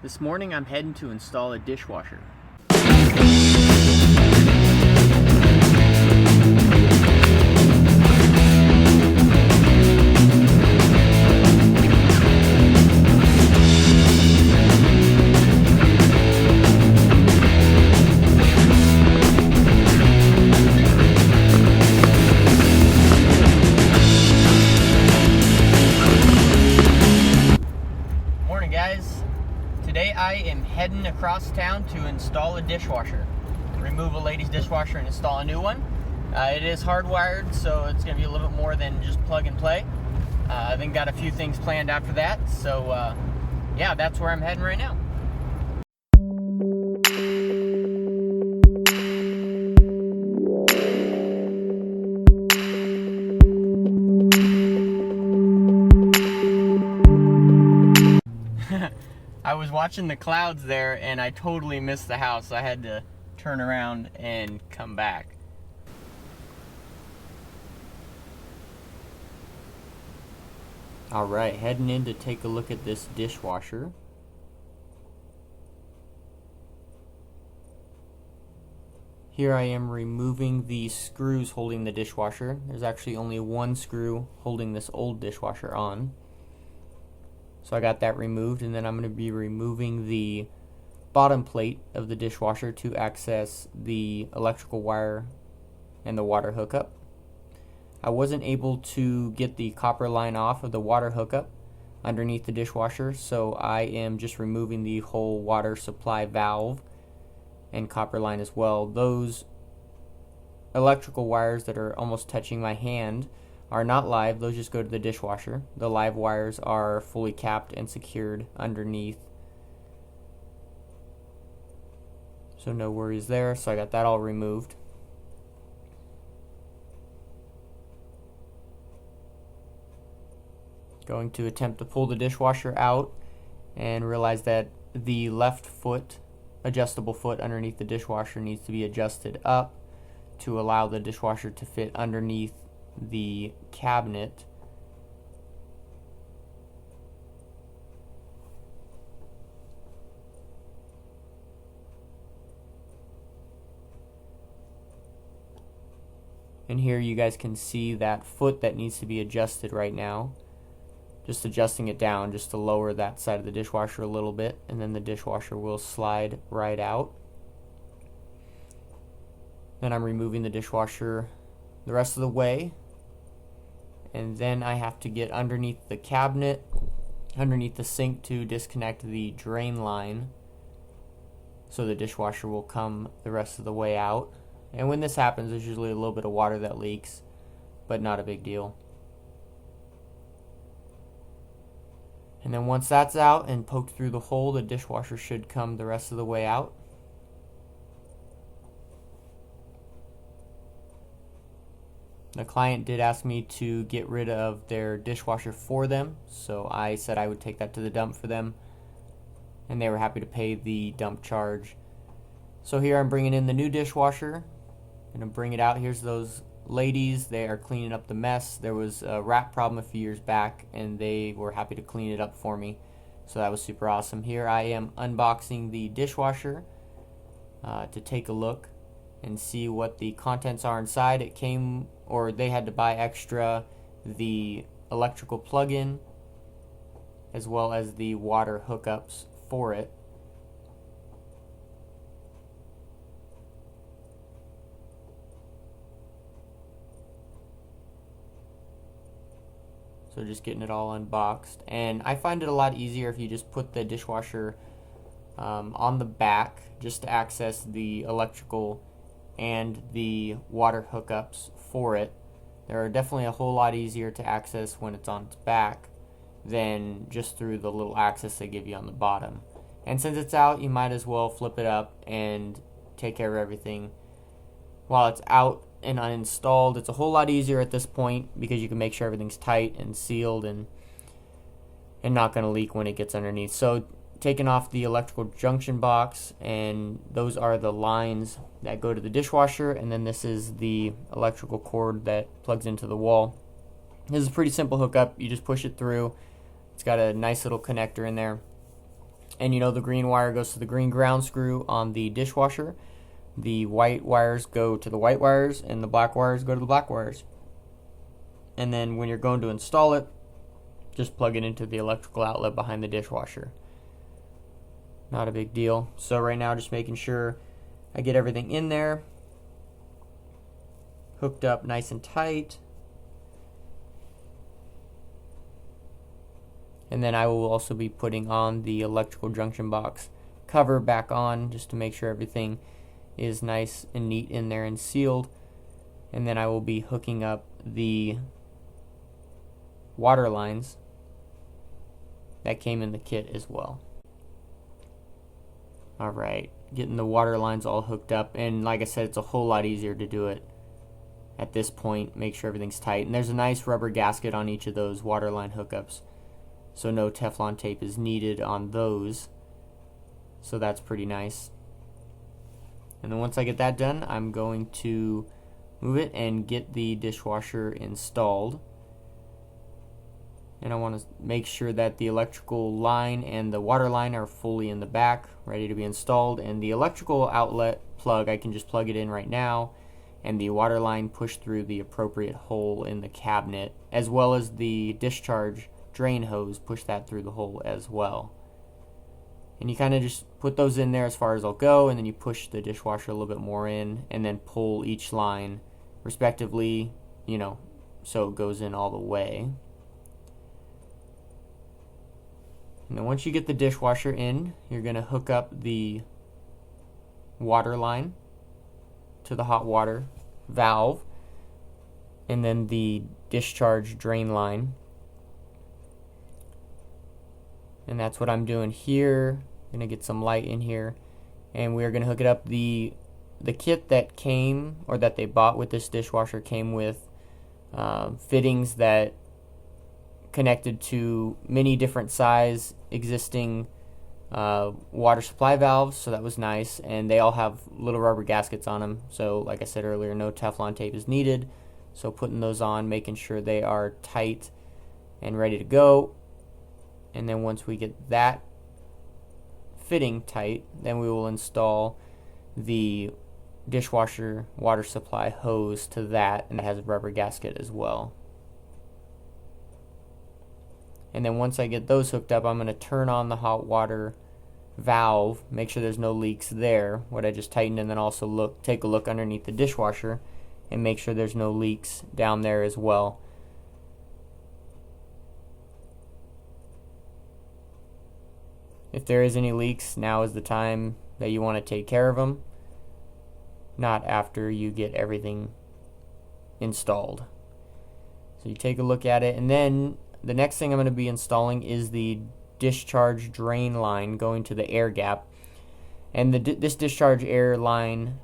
This morning I'm heading to install a dishwasher. Morning guys. Today I am heading across town to install a dishwasher. Remove a lady's dishwasher and install a new one. It is hardwired, so it's going to be a little bit more than just plug and play. I think got a few things planned after that, so yeah, that's where I'm heading right now. I was watching the clouds there and I totally missed the house. I had to turn around and come back. Alright, heading in to take a look at this dishwasher. Here I am removing the screws holding the dishwasher. There's actually only one screw holding this old dishwasher on. So I got that removed, and then I'm going to be removing the bottom plate of the dishwasher to access the electrical wire and the water hookup. I wasn't able to get the copper line off of the water hookup underneath the dishwasher, so I am just removing the whole water supply valve and copper line as well. Those electrical wires that are almost touching my hand are not live, those just go to the dishwasher. The live wires are fully capped and secured underneath, so no worries there. So I got that all removed. Going to attempt to pull the dishwasher out and realize that the left foot, adjustable foot underneath the dishwasher, needs to be adjusted up to allow the dishwasher to fit underneath the cabinet. And here you guys can see that foot that needs to be adjusted right now. Just adjusting it down just to lower that side of the dishwasher a little bit, and then the dishwasher will slide right out. Then I'm removing the dishwasher the rest of the way. And then I have to get underneath the cabinet, underneath the sink, to disconnect the drain line so the dishwasher will come the rest of the way out. And when this happens, there's usually a little bit of water that leaks, but not a big deal. And then once that's out and poked through the hole, the dishwasher should come the rest of the way out. The client did ask me to get rid of their dishwasher for them, so I said I would take that to the dump for them, and they were happy to pay the dump charge. So here I'm bringing in the new dishwasher. I'm going to bring it out. Here's those ladies. They are cleaning up the mess. There was a rat problem a few years back, and they were happy to clean it up for me, so that was super awesome. Here I am unboxing the dishwasher to take a look and see what the contents are inside. It came, or they had to buy extra, the electrical plug-in as well as the water hookups for it. So just getting it all unboxed, and I find it a lot easier if you just put the dishwasher on the back just to access the electrical and the water hookups for it. They're definitely a whole lot easier to access when it's on its back than just through the little access they give you on the bottom. And since it's out, you might as well flip it up and take care of everything while it's out and uninstalled. It's a whole lot easier at this point because you can make sure everything's tight and sealed and not going to leak when it gets underneath. So taking off the electrical junction box, and those are the lines that go to the dishwasher, and then this is the electrical cord that plugs into the wall. This is a pretty simple hookup. You just push it through. It's got a nice little connector in there. And you know the green wire goes to the green ground screw on the dishwasher. The white wires go to the white wires, and the black wires go to the black wires. And then when you're going to install it, just plug it into the electrical outlet behind the dishwasher. Not a big deal. So right now, just making sure I get everything in there, hooked up nice and tight. And then I will also be putting on the electrical junction box cover back on, just to make sure everything is nice and neat in there and sealed. And then I will be hooking up the water lines that came in the kit as well. Alright, getting the water lines all hooked up, and like I said, it's a whole lot easier to do it at this point. Make sure everything's tight, and there's a nice rubber gasket on each of those water line hookups, so no Teflon tape is needed on those, so that's pretty nice. And then once I get that done, I'm going to move it and get the dishwasher installed. And I want to make sure that the electrical line and the water line are fully in the back, ready to be installed. And the electrical outlet plug, I can just plug it in right now, and the water line push through the appropriate hole in the cabinet, as well as the discharge drain hose, push that through the hole as well. And you kind of just put those in there as far as they'll go, and then you push the dishwasher a little bit more in, and then pull each line respectively, you know, so it goes in all the way. And then once you get the dishwasher in, you're going to hook up the water line to the hot water valve, and then the discharge drain line. And that's what I'm doing here. I'm going to get some light in here, and we're going to hook it up. The kit that came, or that they bought with this dishwasher, came with fittings that connected to many different size existing water supply valves, so that was nice. And they all have little rubber gaskets on them, so like I said earlier, no Teflon tape is needed. So putting those on, making sure they are tight and ready to go. And then once we get that fitting tight, then we will install the dishwasher water supply hose to that, and it has a rubber gasket as well. And then once I get those hooked up, I'm going to turn on the hot water valve, make sure there's no leaks there, what I just tightened, and then also take a look underneath the dishwasher and make sure there's no leaks down there as well. If there is any leaks, now is the time that you want to take care of them, not after you get everything installed. So you take a look at it, and then the next thing I'm going to be installing is the discharge drain line going to the air gap. And this discharge air line,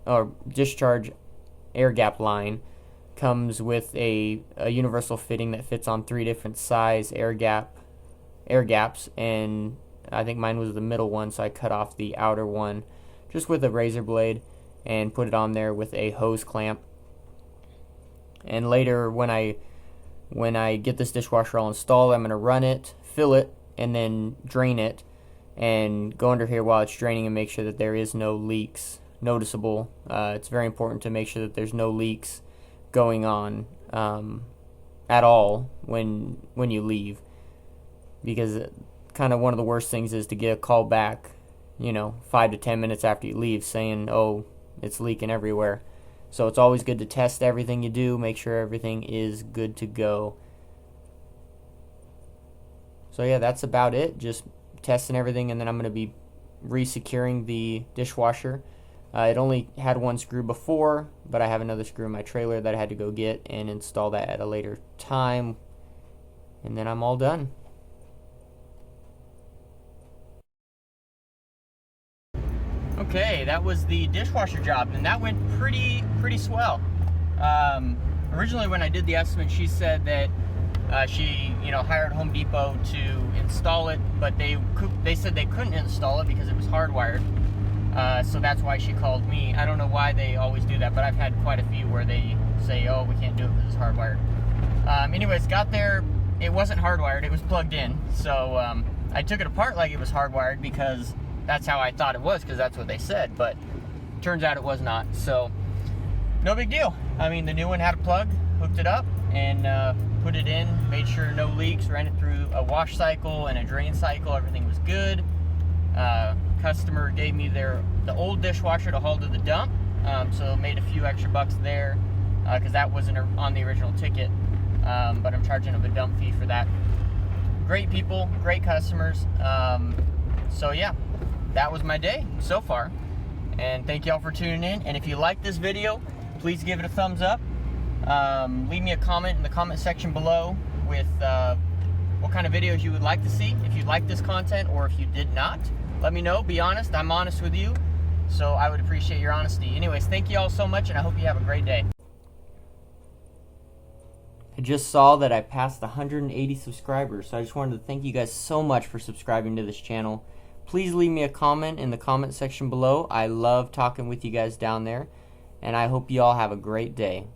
or discharge air gap line, comes with a universal fitting that fits on 3 different size air gaps, and I think mine was the middle one, so I cut off the outer one just with a razor blade and put it on there with a hose clamp. And later, when I get this dishwasher all installed, I'm going to run it, fill it, and then drain it, and go under here while it's draining and make sure that there is no leaks noticeable. It's very important to make sure that there's no leaks going on at all when you leave, because kind of one of the worst things is to get a call back, 5 to 10 minutes after you leave saying, oh, it's leaking everywhere. So it's always good to test everything you do, make sure everything is good to go. So yeah, that's about it, just testing everything, and then I'm going to be re-securing the dishwasher. It only had one screw before, but I have another screw in my trailer that I had to go get and install that at a later time, and then I'm all done. Okay, that was the dishwasher job, and that went pretty swell. Originally, when I did the estimate, she said that she hired Home Depot to install it, but they said they couldn't install it because it was hardwired. So that's why she called me. I don't know why they always do that, but I've had quite a few where they say, oh, we can't do it because it's hardwired. Anyways, got there, it wasn't hardwired, it was plugged in. So I took it apart like it was hardwired because that's how I thought it was, because that's what they said, but turns out it was not. So no big deal. I mean, the new one had a plug, hooked it up, and put it in, made sure no leaks, ran it through a wash cycle and a drain cycle. Everything was good. Customer gave me the old dishwasher to haul to the dump, so made a few extra bucks there because that wasn't on the original ticket, but I'm charging them a dump fee for that. Great people, great customers. So yeah, that was my day so far, and thank y'all for tuning in. And if you like this video, please give it a thumbs up. Leave me a comment in the comment section below with what kind of videos you would like to see, if you like this content or if you did not. Let me know. Be honest. I'm honest with you, so I would appreciate your honesty. Anyways, thank you all so much, and I hope you have a great day. I just saw that I passed 180 subscribers, so I just wanted to thank you guys so much for subscribing to this channel. Please leave me a comment in the comment section below. I love talking with you guys down there, and I hope you all have a great day.